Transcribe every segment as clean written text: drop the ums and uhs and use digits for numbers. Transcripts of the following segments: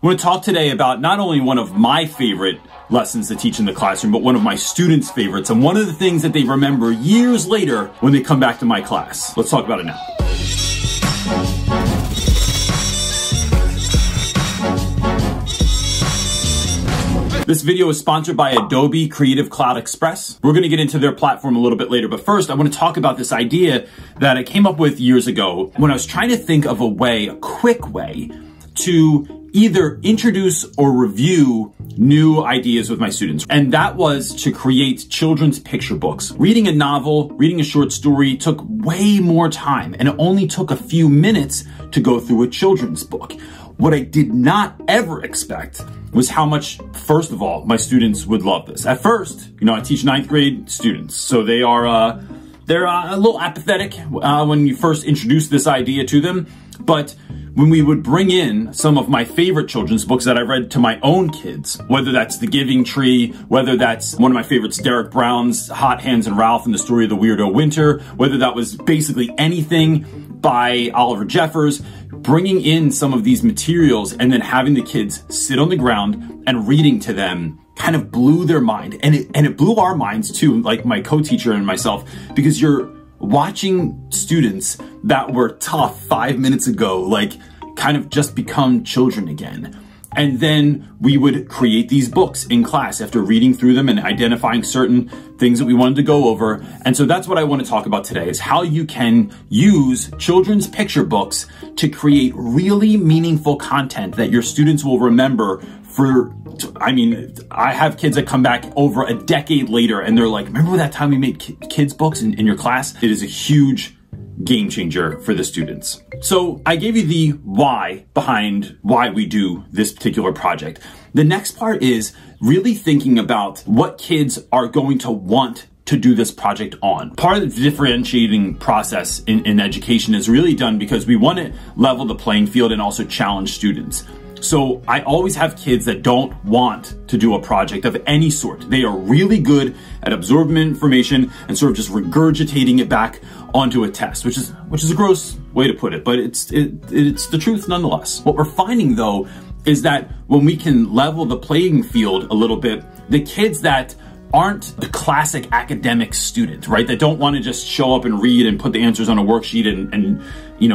I want to talk today about not only one of my favorite lessons to teach in the classroom, but one of my students' favorites, and one of the things that they remember years later when they come back to my class. Let's talk about it now. This video is sponsored by Adobe Creative Cloud Express. We're going to get into their platform a little bit later, but first I want to talk about this idea that I came up with years ago when I was trying to think of a quick way to either introduce or review new ideas with my students. And that was to create children's picture books. Reading a novel, reading a short story took way more time, and it only took a few minutes to go through a children's book. What I did not ever expect was how much, first of all, my students would love this. At first, I teach 9th grade students, so they're a little apathetic when you first introduce this idea to them. But when we would bring in some of my favorite children's books that I read to my own kids, whether that's The Giving Tree, whether that's one of my favorites, Derek Brown's Hot Hands and Ralph and the Story of the Weirdo Winter, whether that was basically anything by Oliver Jeffers, bringing in some of these materials and then having the kids sit on the ground and reading to them kind of blew their mind. And it blew our minds too, like my co-teacher and myself, because you're watching students that were tough 5 minutes ago, like kind of just become children again. And then we would create these books in class after reading through them and identifying certain things that we wanted to go over. And so that's what I want to talk about today, is how you can use children's picture books to create really meaningful content that your students will remember for, I have kids that come back over a decade later and they're like, remember that time we made kids books in your class? It is a huge game changer for the students. So I gave you the why behind why we do this particular project. The next part is really thinking about what kids are going to want to do this project on. Part of the differentiating process in education is really done because we want to level the playing field and also challenge students. So I always have kids that don't want to do a project of any sort. They are really good at absorbing information and sort of just regurgitating it back onto a test, which is a gross way to put it, but it's the truth nonetheless. What we're finding though is that when we can level the playing field a little bit, the kids that aren't the classic academic student, right? That don't want to just show up and read and put the answers on a worksheet and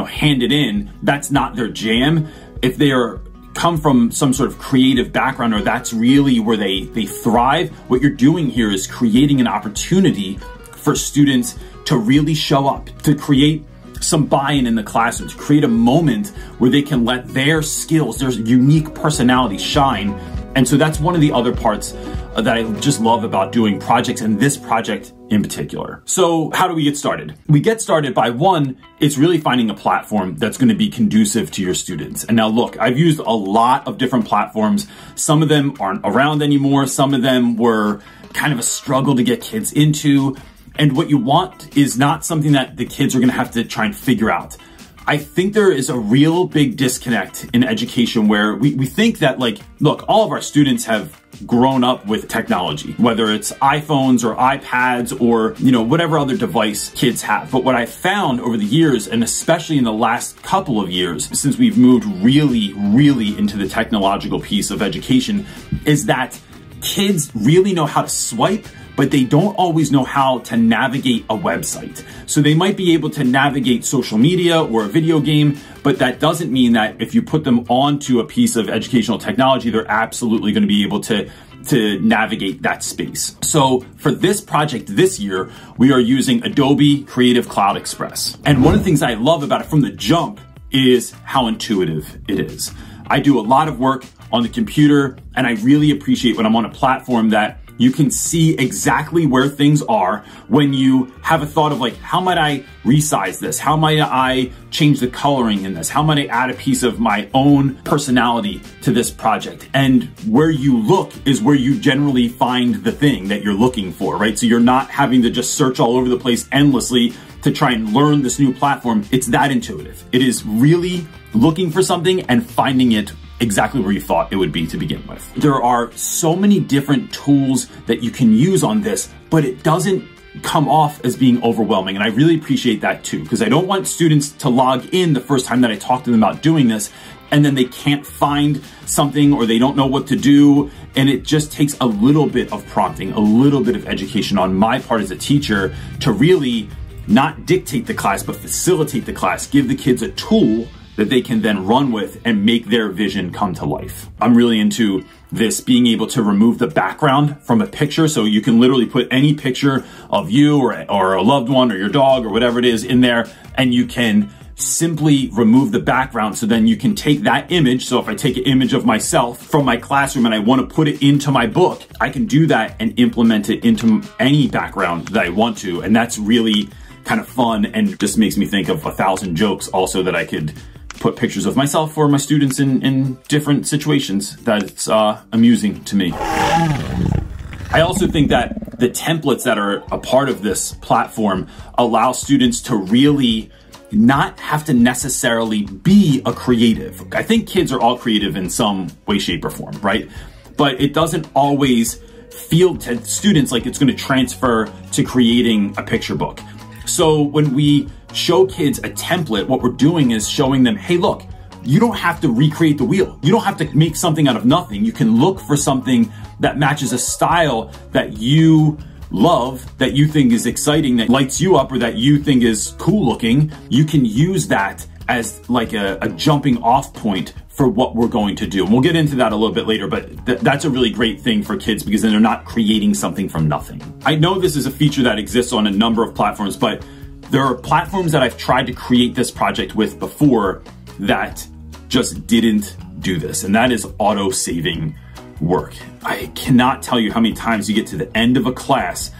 hand it in. That's not their jam. If they come from some sort of creative background, or that's really where they thrive, what you're doing here is creating an opportunity for students to really show up, to create some buy-in in the classroom, to create a moment where they can let their skills, their unique personality shine. And so that's one of the other parts that I just love about doing projects, and this project in particular. So how do we get started? We get started by one, it's really finding a platform that's going to be conducive to your students. And now look, I've used a lot of different platforms. Some of them aren't around anymore. Some of them were kind of a struggle to get kids into. And what you want is not something that the kids are going to have to try and figure out. I think there is a real big disconnect in education where we think that, like, look, all of our students have grown up with technology, whether it's iPhones or iPads or, whatever other device kids have. But what I found over the years, and especially in the last couple of years, since we've moved really, really into the technological piece of education, is that kids really know how to swipe, but they don't always know how to navigate a website. So they might be able to navigate social media or a video game, but that doesn't mean that if you put them onto a piece of educational technology, they're absolutely going to be able to navigate that space. So for this project this year, we are using Adobe Creative Cloud Express. And one of the things I love about it from the jump is how intuitive it is. I do a lot of work on the computer, and I really appreciate when I'm on a platform that you can see exactly where things are when you have a thought of, like, how might I resize this? How might I change the coloring in this? How might I add a piece of my own personality to this project? And where you look is where you generally find the thing that you're looking for, right? So you're not having to just search all over the place endlessly to try and learn this new platform. It's that intuitive. It is really looking for something and finding it exactly where you thought it would be to begin with. There are so many different tools that you can use on this, but it doesn't come off as being overwhelming. And I really appreciate that too, because I don't want students to log in the first time that I talk to them about doing this and then they can't find something or they don't know what to do. And it just takes a little bit of prompting, a little bit of education on my part as a teacher to really not dictate the class, but facilitate the class, give the kids a tool that they can then run with and make their vision come to life. I'm really into this being able to remove the background from a picture. So you can literally put any picture of you or a loved one or your dog or whatever it is in there, and you can simply remove the background. So then you can take that image. So if I take an image of myself from my classroom and I want to put it into my book, I can do that and implement it into any background that I want to. And that's really kind of fun and just makes me think of 1,000 jokes also that I could put pictures of myself or my students in different situations. That's amusing to me. I also think that the templates that are a part of this platform allow students to really not have to necessarily be a creative. I think kids are all creative in some way, shape, or form, right? But it doesn't always feel to students like it's going to transfer to creating a picture book. So when we show kids a template, what we're doing is showing them, hey, look, you don't have to recreate the wheel. You don't have to make something out of nothing. You can look for something that matches a style that you love, that you think is exciting, that lights you up, or that you think is cool looking. You can use that as like a jumping off point for what we're going to do. And we'll get into that a little bit later, but that's a really great thing for kids because then they're not creating something from nothing. I know this is a feature that exists on a number of platforms, but there are platforms that I've tried to create this project with before that just didn't do this, and that is auto-saving work. I cannot tell you how many times you get to the end of a class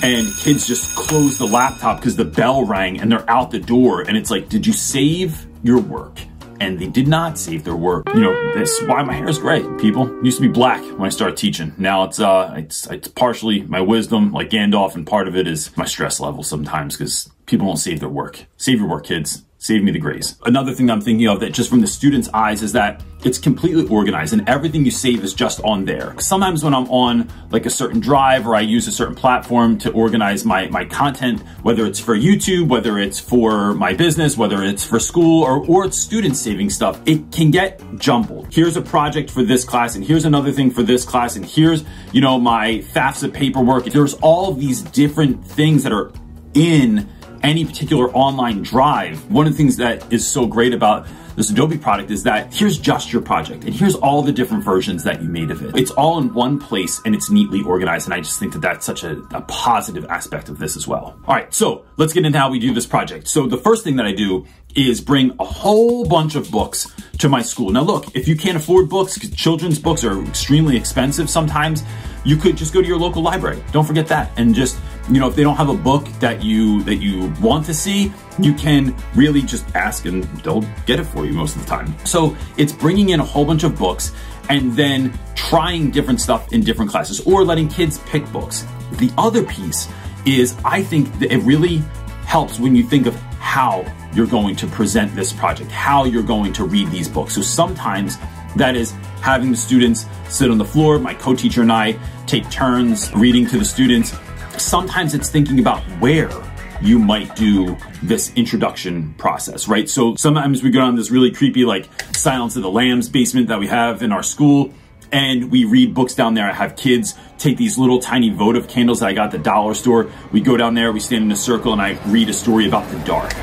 and kids just close the laptop because the bell rang and they're out the door, and it's like, did you save your work? And they did not save their work. You know, this is why my hair is gray, people. It used to be black when I started teaching. Now it's partially my wisdom, like Gandalf, and part of it is my stress level sometimes because people won't save their work. Save your work, kids. Save me the grays. Another thing that I'm thinking of that just from the students' eyes is that it's completely organized and everything you save is just on there. Sometimes when I'm on like a certain drive or I use a certain platform to organize my content, whether it's for YouTube, whether it's for my business, whether it's for school or it's students saving stuff, it can get jumbled. Here's a project for this class and here's another thing for this class and here's, you know, my FAFSA paperwork. There's all of these different things that are in any particular online drive. One of the things that is so great about this Adobe product is that here's just your project and here's all the different versions that you made of it. It's all in one place and it's neatly organized, and I just think that that's such a positive aspect of this as well. All right, so let's get into how we do this project. So the first thing that I do is bring a whole bunch of books to my school. Now look, if you can't afford books, because children's books are extremely expensive sometimes, you could just go to your local library. Don't forget that. And just, you know, if they don't have a book that you want to see, you can really just ask and they'll get it for you most of the time. So it's bringing in a whole bunch of books and then trying different stuff in different classes or letting kids pick books. The other piece is I think that it really helps when you think of how you're going to present this project, how you're going to read these books. So sometimes that is having the students sit on the floor. My co-teacher and I take turns reading to the students. Sometimes it's thinking about where you might do this introduction process, right? So sometimes we go down this really creepy, like Silence of the Lambs basement that we have in our school, and we read books down there. I have kids take these little tiny votive candles that I got at the dollar store. We go down there, we stand in a circle, and I read a story about the dark.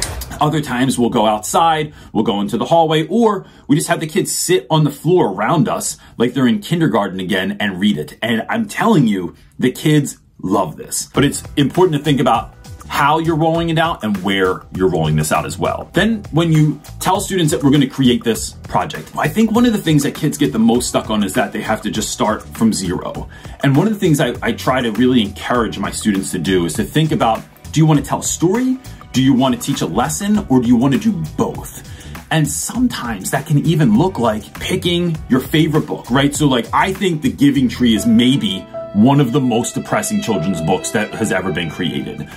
Other times we'll go outside, we'll go into the hallway, or we just have the kids sit on the floor around us like they're in kindergarten again and read it. And I'm telling you, the kids love this. But it's important to think about how you're rolling it out and where you're rolling this out as well. Then when you tell students that we're going to create this project, I think one of the things that kids get the most stuck on is that they have to just start from zero. And one of the things I try to really encourage my students to do is to think about, do you want to tell a story? Do you want to teach a lesson, or do you want to do both? And sometimes that can even look like picking your favorite book, right? So like, I think The Giving Tree is maybe one of the most depressing children's books that has ever been created.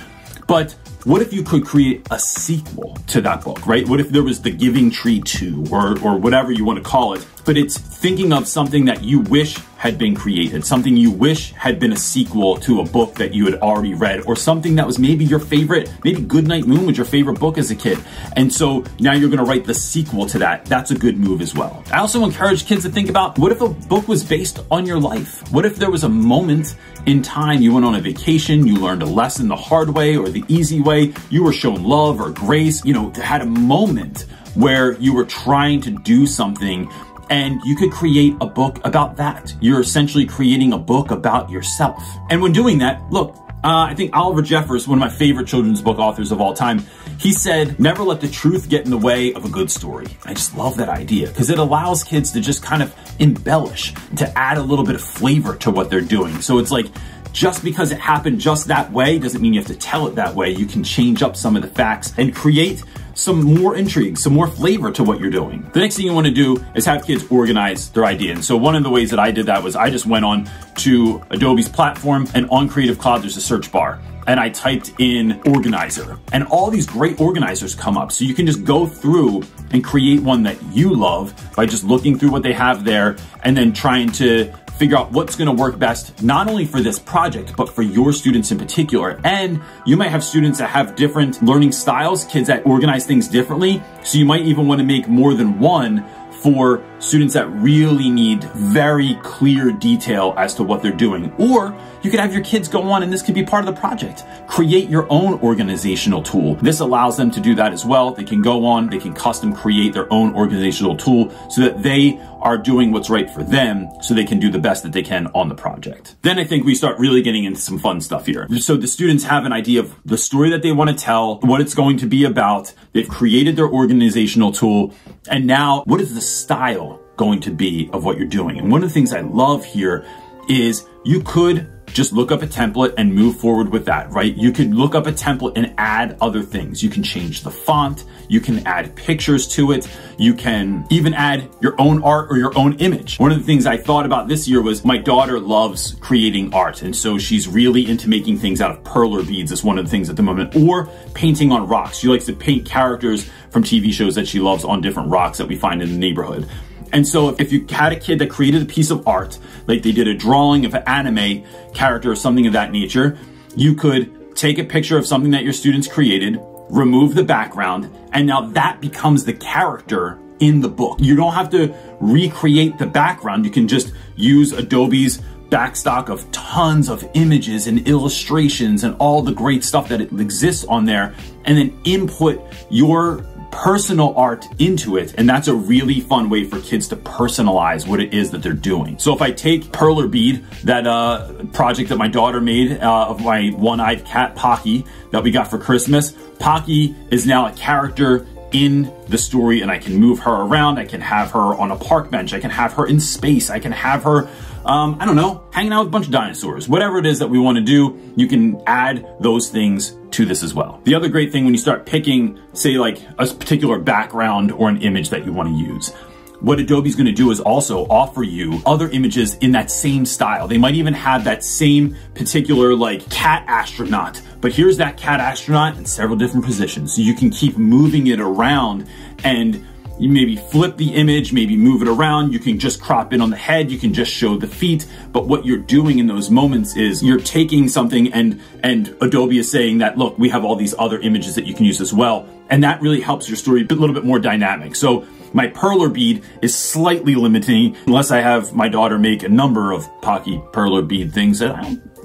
But what if you could create a sequel to that book, right? What if there was The Giving Tree 2 or whatever you want to call it, but it's thinking of something that you wish had been created, something you wish had been a sequel to a book that you had already read, or something that was maybe your favorite, maybe Goodnight Moon was your favorite book as a kid. And so now you're gonna write the sequel to that. That's a good move as well. I also encourage kids to think about, what if a book was based on your life? What if there was a moment in time you went on a vacation, you learned a lesson the hard way or the easy way, you were shown love or grace, you know, had a moment where you were trying to do something and you could create a book about that. You're essentially creating a book about yourself. And when doing that, look, I think Oliver Jeffers, one of my favorite children's book authors of all time, he said, never let the truth get in the way of a good story. I just love that idea because it allows kids to just kind of embellish, to add a little bit of flavor to what they're doing. So it's like, just because it happened just that way doesn't mean you have to tell it that way. You can change up some of the facts and create some more intrigue, some more flavor to what you're doing. The next thing you want to do is have kids organize their idea. And so one of the ways that I did that was I just went on to Adobe's platform, and on Creative Cloud, there's a search bar. And I typed in organizer, and all these great organizers come up. So you can just go through and create one that you love by just looking through what they have there and then trying to figure out what's gonna work best, not only for this project, but for your students in particular. And you might have students that have different learning styles, kids that organize things differently. So you might even wanna make more than one for students that really need very clear detail as to what they're doing. Or you could have your kids go on, and this could be part of the project. Create your own organizational tool. This allows them to do that as well. They can go on, they can custom create their own organizational tool so that they are doing what's right for them, so they can do the best that they can on the project. Then I think we start really getting into some fun stuff here. So the students have an idea of the story that they want to tell, what it's going to be about. They've created their organizational tool, and now what is the style going to be of what you're doing? And one of the things I love here is you could just look up a template and move forward with that, right? You could look up a template and add other things. You can change the font, you can add pictures to it, you can even add your own art or your own image. One of the things I thought about this year was my daughter loves creating art, and so she's really into making things out of perler beads is one of the things at the moment, or painting on rocks. She likes to paint characters from TV shows that she loves on different rocks that we find in the neighborhood. And so if you had a kid that created a piece of art, like they did a drawing of an anime character or something of that nature, you could take a picture of something that your students created, remove the background, and now that becomes the character in the book. You don't have to recreate the background. You can just use Adobe's backstock of tons of images and illustrations and all the great stuff that exists on there, and then input your personal art into it. And that's a really fun way for kids to personalize what it is that they're doing. So if I take perler bead, that project that my daughter made of my one-eyed cat Pocky that we got for Christmas, Pocky is now a character in the story, and I can move her around. I can have her on a park bench. I can have her in space. I can have her, I don't know, hanging out with a bunch of dinosaurs. Whatever it is that we want to do, you can add those things to this as well. The other great thing when you start picking, say like a particular background or an image that you want to use, what Adobe's going to do is also offer you other images in that same style. They might even have that same particular like cat astronaut, but here's that cat astronaut in several different positions. So you can keep moving it around, and you maybe flip the image, maybe move it around. You can just crop in on the head. You can just show the feet. But what you're doing in those moments is you're taking something, and Adobe is saying that, look, we have all these other images that you can use as well. And that really helps your story be a little bit more dynamic. So my perler bead is slightly limiting unless I have my daughter make a number of Pocky perler bead things that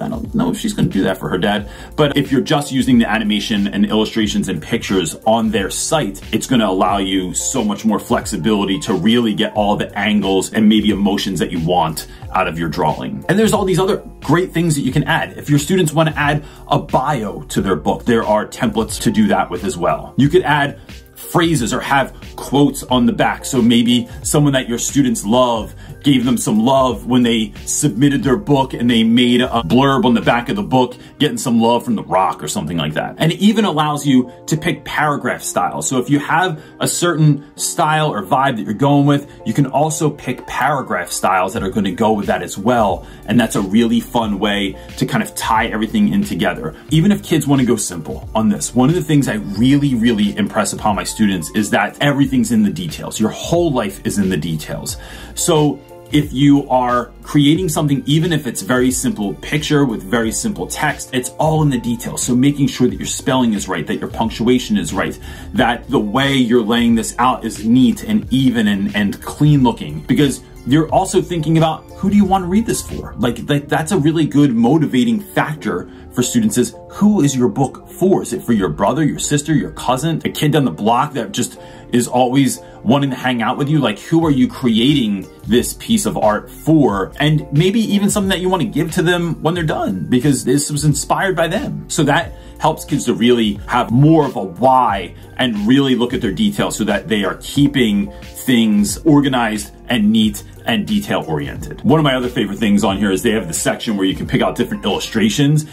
I don't know if she's going to do that for her dad. But if you're just using the animation and illustrations and pictures on their site, it's going to allow you so much more flexibility to really get all the angles and maybe emotions that you want out of your drawing. And there's all these other great things that you can add. If your students want to add a bio to their book, there are templates to do that with as well. You could add phrases or have quotes on the back. So maybe someone that your students love gave them some love when they submitted their book and they made a blurb on the back of the book, getting some love from The Rock or something like that. And it even allows you to pick paragraph style. So if you have a certain style or vibe that you're going with, you can also pick paragraph styles that are going to go with that as well. And that's a really fun way to kind of tie everything in together. Even if kids want to go simple on this, one of the things I really impress upon my students is that everything's in the details. Your whole life is in the details. So if you are creating something, even if it's very simple picture with very simple text, it's all in the details. So making sure that your spelling is right, that your punctuation is right, that the way you're laying this out is neat and even and clean looking, because you're also thinking about who do you want to read this for? Like that's a really good motivating factor for students is who is your book for? Is it for your brother, your sister, your cousin, a kid down the block that just is always wanting to hang out with you? Like who are you creating this piece of art for? And maybe even something that you want to give to them when they're done because this was inspired by them. So that helps kids to really have more of a why and really look at their details so that they are keeping things organized and neat and detail oriented. One of my other favorite things on here is they have the section where you can pick out different illustrations,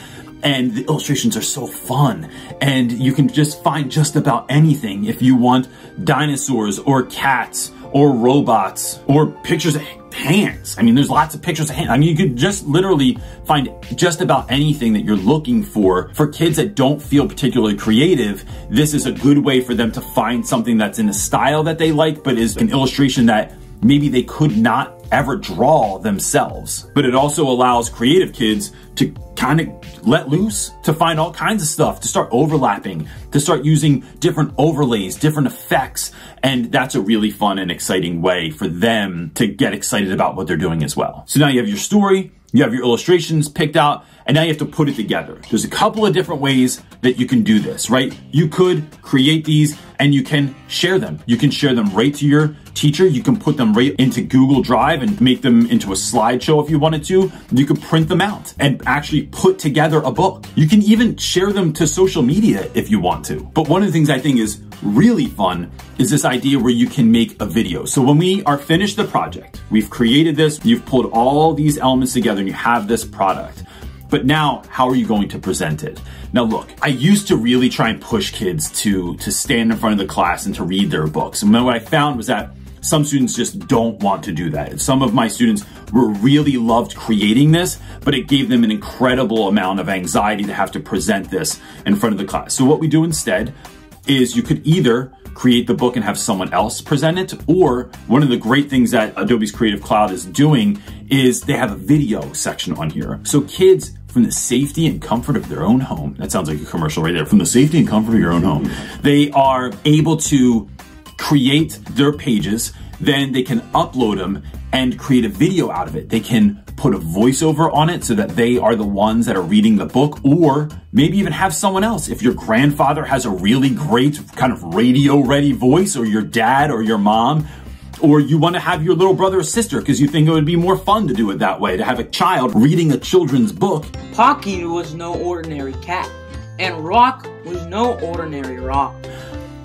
and the illustrations are so fun, and you can just find just about anything. If you want dinosaurs or cats or robots or pictures of hands. I mean, there's lots of pictures of hands. I mean, you could just literally find just about anything that you're looking for. For kids that don't feel particularly creative, this is a good way for them to find something that's in a style that they like, but is an illustration that maybe they could not ever draw themselves. But it also allows creative kids to kind of let loose, to find all kinds of stuff, to start overlapping, to start using different overlays, different effects. And that's a really fun and exciting way for them to get excited about what they're doing as well. So now you have your story, you have your illustrations picked out, and now you have to put it together. There's a couple of different ways that you can do this, right? You could create these and you can share them. You can share them right to your teacher. You can put them right into Google Drive and make them into a slideshow if you wanted to. You could print them out and actually put together a book. You can even share them to social media if you want to. But one of the things I think is really fun is this idea where you can make a video. So when we are finished the project, we've created this, you've pulled all these elements together and you have this product. But now, how are you going to present it? Now look, I used to really try and push kids to stand in front of the class and to read their books. And what I found was that some students just don't want to do that. Some of my students really loved creating this, but it gave them an incredible amount of anxiety to have to present this in front of the class. So what we do instead is you could either create the book and have someone else present it, or one of the great things that Adobe's Creative Cloud is doing is they have a video section on here. So kids, from the safety and comfort of their own home, that sounds like a commercial right there, from the safety and comfort of your own home, they are able to create their pages, then they can upload them and create a video out of it. They can put a voiceover on it so that they are the ones that are reading the book, or maybe even have someone else. If your grandfather has a really great kind of radio ready voice, or your dad or your mom, or you want to have your little brother or sister because you think it would be more fun to do it that way, to have a child reading a children's book. Pocky was no ordinary cat, and Rock was no ordinary rock.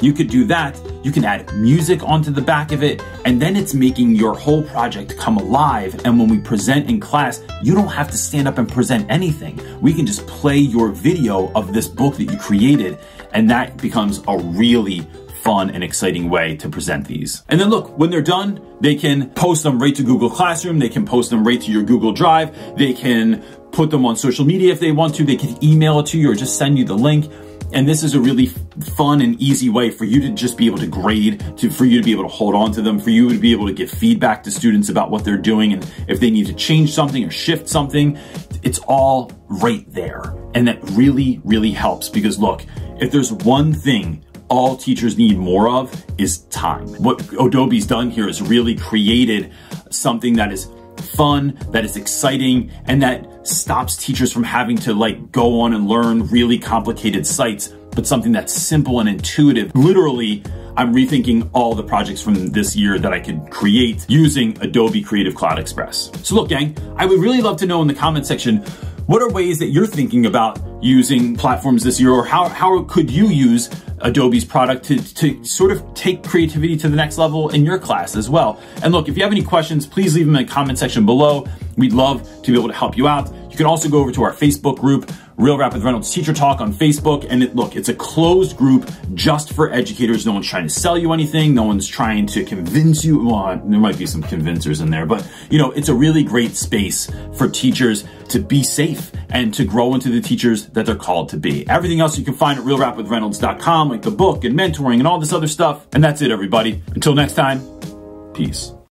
You could do that. You can add music onto the back of it, and then it's making your whole project come alive. And when we present in class, you don't have to stand up and present anything. We can just play your video of this book that you created, and that becomes a really fun and exciting way to present these. And then look, when they're done, they can post them right to Google Classroom. They can post them right to your Google Drive. They can put them on social media if they want to. They can email it to you or just send you the link. And this is a really fun and easy way for you to just be able to grade, for you to be able to hold on to them, for you to be able to give feedback to students about what they're doing, and if they need to change something or shift something, it's all right there. And that really helps, because look, if there's one thing all teachers need more of is time. What Adobe's done here is really created something that is fun, that is exciting, and that stops teachers from having to go on and learn really complicated sites, but something that's simple and intuitive. Literally, I'm rethinking all the projects from this year that I could create using Adobe Creative Cloud Express. So look, gang, I would really love to know in the comment section, What are ways that you're thinking about using platforms this year, or how could you use Adobe's product to sort of take creativity to the next level in your class as well? And look, if you have any questions, please leave them in the comment section below. We'd love to be able to help you out. You can also go over to our Facebook group, Real Rap with Reynolds Teacher Talk on Facebook. And look, it's a closed group just for educators. No one's trying to sell you anything. No one's trying to convince you. Well, there might be some convincers in there, but you know, it's a really great space for teachers to be safe and to grow into the teachers that they're called to be. Everything else you can find at realrapwithreynolds.com, like the book and mentoring and all this other stuff. And that's it, everybody. Until next time, peace.